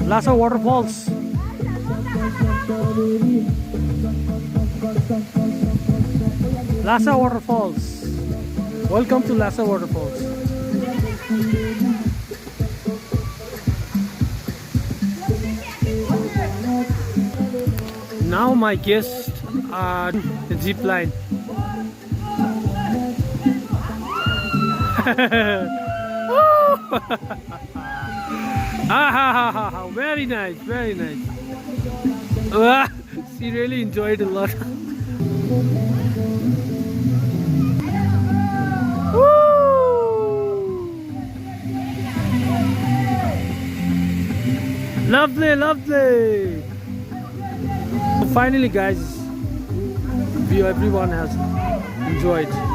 Lhasa Waterfalls. Lhasa Waterfalls. Welcome to Lhasa Waterfalls. Now my guests are the zip line. Very nice, very nice. She really enjoyed a lot. Lovely, lovely. Finally, guys, everyone has enjoyed.